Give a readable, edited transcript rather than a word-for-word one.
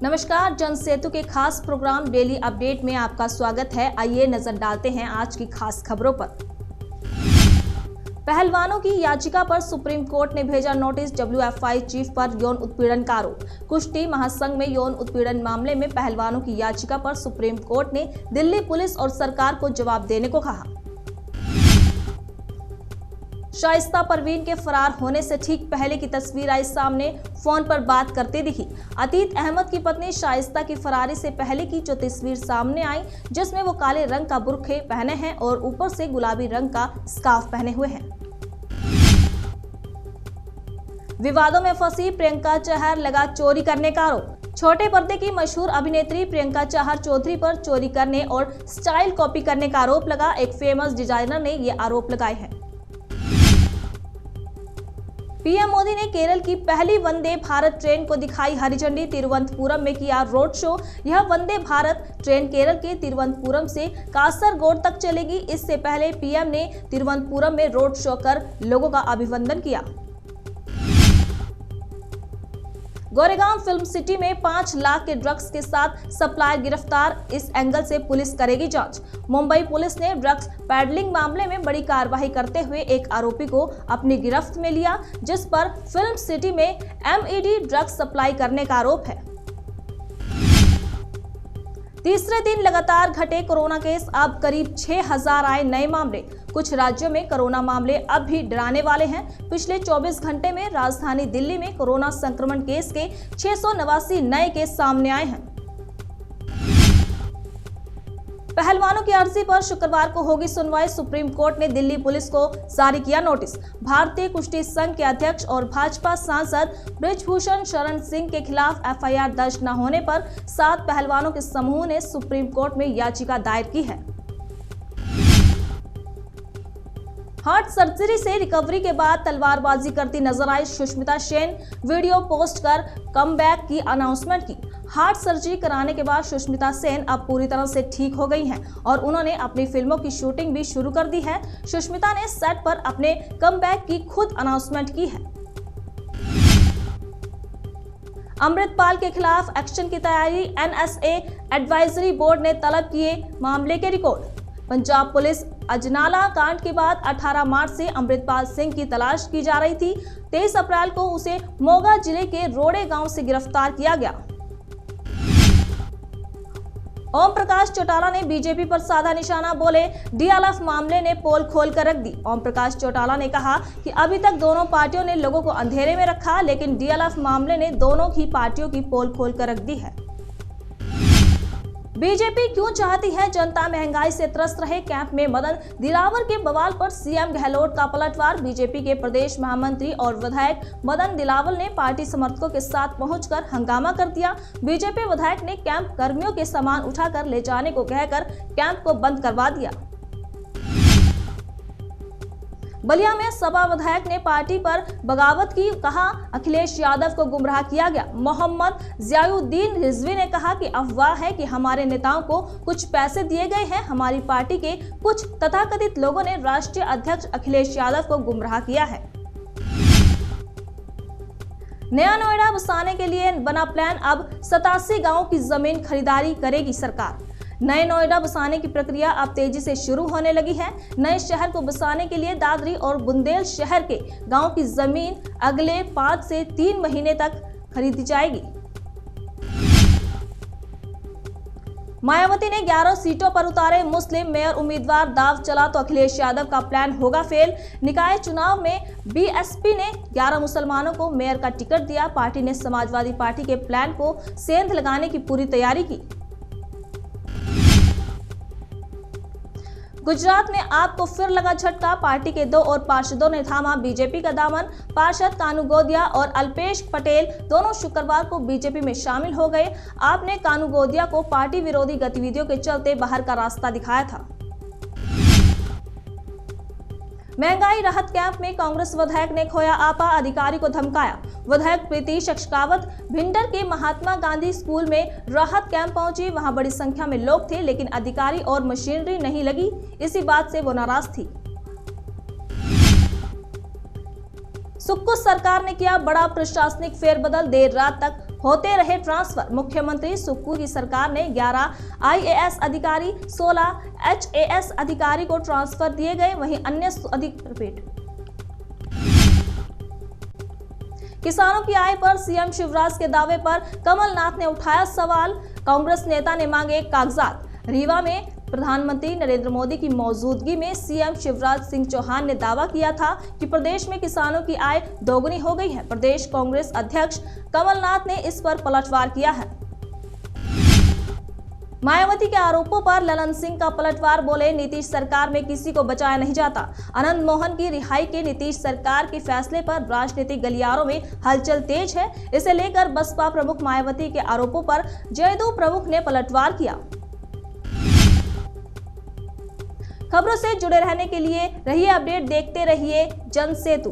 नमस्कार, जन सेतु के खास प्रोग्राम डेली अपडेट में आपका स्वागत है। आइए नजर डालते हैं आज की खास खबरों पर। पहलवानों की याचिका पर सुप्रीम कोर्ट ने भेजा नोटिस, WFI चीफ पर यौन उत्पीड़न का आरोप। कुश्ती महासंघ में यौन उत्पीड़न मामले में पहलवानों की याचिका पर सुप्रीम कोर्ट ने दिल्ली पुलिस और सरकार को जवाब देने को कहा। शाइस्ता परवीन के फरार होने से ठीक पहले की तस्वीर आई सामने, फोन पर बात करते दिखी। अतीक अहमद की पत्नी शाइस्ता की फरारी से पहले की जो तस्वीर सामने आई, जिसमें वो काले रंग का बुर्खे पहने हैं और ऊपर से गुलाबी रंग का स्कार्फ पहने हुए हैं। विवादों में फंसी प्रियंका चहर, लगा चोरी करने का आरोप। छोटे पर्दे की मशहूर अभिनेत्री प्रियंका चहर चौधरी पर चोरी करने और स्टाइल कॉपी करने का आरोप लगा। एक फेमस डिजाइनर ने ये आरोप लगाए हैं। पीएम मोदी ने केरल की पहली वंदे भारत ट्रेन को दिखाई हरी झंडी, तिरुवनंतपुरम में किया रोड शो। यह वंदे भारत ट्रेन केरल के तिरुवनंतपुरम से कासरगोड तक चलेगी। इससे पहले पीएम ने तिरुवनंतपुरम में रोड शो कर लोगों का अभिनंदन किया। गोरेगांव फिल्म सिटी में 5 लाख के ड्रग्स के साथ सप्लायर गिरफ्तार, इस एंगल से पुलिस करेगी जांच। मुंबई पुलिस ने ड्रग्स पैडलिंग मामले में बड़ी कार्रवाई करते हुए एक आरोपी को अपनी गिरफ्त में लिया, जिस पर फिल्म सिटी में MED ड्रग्स सप्लाई करने का आरोप है। तीसरे दिन लगातार घटे कोरोना केस, अब करीब 6000 आए नए मामले। कुछ राज्यों में कोरोना मामले अब भी डराने वाले हैं। पिछले 24 घंटे में राजधानी दिल्ली में कोरोना संक्रमण केस के 689 नए केस सामने आए हैं। पहलवानों की अर्जी पर शुक्रवार को होगी सुनवाई। सुप्रीम कोर्ट ने दिल्ली पुलिस को जारी किया नोटिस। भारतीय कुश्ती संघ के अध्यक्ष और भाजपा सांसद बृजभूषण शरण सिंह के खिलाफ FIR दर्ज न होने पर 7 पहलवानों के समूह ने सुप्रीम कोर्ट में याचिका दायर की है। हार्ट सर्जरी से रिकवरी के बाद तलवारबाजी करती नजर आई सुष्मिता सेन, वीडियो पोस्ट कर कमबैक की अनाउंसमेंट की। हार्ट सर्जरी कराने के बाद सुष्मिता सेन अब पूरी तरह से ठीक हो गई हैं और उन्होंने अपनी फिल्मों की शूटिंग भी शुरू कर दी है। सुष्मिता ने सेट पर अपने कमबैक की खुद अनाउंसमेंट की है। अमृतपाल के खिलाफ एक्शन की तैयारी, NSA एडवाइजरी बोर्ड ने तलब किए मामले के रिकॉर्ड। पंजाब पुलिस अजनाला कांड के बाद 18 मार्च से अमृतपाल सिंह की तलाश की जा रही थी। 23 अप्रैल को उसे मोगा जिले के रोड़े गांव से गिरफ्तार किया गया। ओम प्रकाश चौटाला ने बीजेपी पर साधा निशाना, बोले DLF मामले ने पोल खोल कर रख दी। ओम प्रकाश चौटाला ने कहा कि अभी तक दोनों पार्टियों ने लोगों को अंधेरे में रखा, लेकिन DLF मामले ने दोनों ही पार्टियों की पोल खोल कर रख दी है। बीजेपी क्यों चाहती है जनता महंगाई से त्रस्त रहे, कैंप में मदन दिलावर के बवाल पर CM गहलोत का पलटवार। बीजेपी के प्रदेश महामंत्री और विधायक मदन दिलावर ने पार्टी समर्थकों के साथ पहुंचकर हंगामा कर दिया। बीजेपी विधायक ने कैंप कर्मियों के सामान उठाकर ले जाने को कहकर कैंप को बंद करवा दिया। बलिया में सपा विधायक ने पार्टी पर बगावत की, कहा अखिलेश यादव को गुमराह किया गया। मोहम्मद जियाउद्दीन रिजवी ने कहा कि अफवाह है कि हमारे नेताओं को कुछ पैसे दिए गए हैं। हमारी पार्टी के कुछ तथाकथित लोगों ने राष्ट्रीय अध्यक्ष अखिलेश यादव को गुमराह किया है। नया नोएडा बसाने के लिए बना प्लान, अब 87 गांवों की जमीन खरीदारी करेगी सरकार। नए नोएडा बसाने की प्रक्रिया अब तेजी से शुरू होने लगी है। नए शहर को बसाने के लिए दादरी और बुंदेल शहर के गांव की जमीन अगले 5 से 3 महीने तक खरीदी जाएगी। मायावती ने 11 सीटों पर उतारे मुस्लिम मेयर उम्मीदवार, दाव चला तो अखिलेश यादव का प्लान होगा फेल। निकाय चुनाव में BSP ने 11 मुसलमानों को मेयर का टिकट दिया। पार्टी ने समाजवादी पार्टी के प्लान को सेंध लगाने की पूरी तैयारी की। गुजरात में आपको फिर लगा झटका, पार्टी के 2 और पार्षदों ने थामा बीजेपी का दामन। पार्षद कानू गोदिया और अल्पेश पटेल दोनों शुक्रवार को बीजेपी में शामिल हो गए। आपने कानू गोदिया को पार्टी विरोधी गतिविधियों के चलते बाहर का रास्ता दिखाया था। महंगाई राहत कैंप में कांग्रेस विधायक ने खोया आपा, अधिकारी को धमकाया। विधायक प्रीति शेखावत भिंडर के महात्मा गांधी स्कूल में राहत कैंप पहुंची। वहां बड़ी संख्या में लोग थे, लेकिन अधिकारी और मशीनरी नहीं लगी। इसी बात से वो नाराज थी। सुक्कू सरकार ने किया बड़ा प्रशासनिक फेरबदल, देर रात तक होते रहे ट्रांसफर। मुख्यमंत्री सुक्खू की सरकार ने 11 IAS अधिकारी, 16 HAS अधिकारी को ट्रांसफर दिए गए। वहीं अन्य किसानों की आय पर सीएम शिवराज के दावे पर कमलनाथ ने उठाया सवाल। कांग्रेस नेता ने मांगे कागजात। रीवा में प्रधानमंत्री नरेंद्र मोदी की मौजूदगी में सीएम शिवराज सिंह चौहान ने दावा किया था कि प्रदेश में किसानों की आय दोगुनी हो गई है। प्रदेश कांग्रेस अध्यक्ष कमलनाथ ने इस पर पलटवार किया है। मायावती के आरोपों पर ललन सिंह का पलटवार, बोले नीतीश सरकार में किसी को बचाया नहीं जाता। आनंद मोहन की रिहाई के नीतीश सरकार के फैसले पर राजनीतिक गलियारों में हलचल तेज है। इसे लेकर बसपा प्रमुख मायावती के आरोपों पर जदयू प्रमुख ने पलटवार किया। खबरों से जुड़े रहने के लिए रहिए अपडेट, देखते रहिए जनसेतु।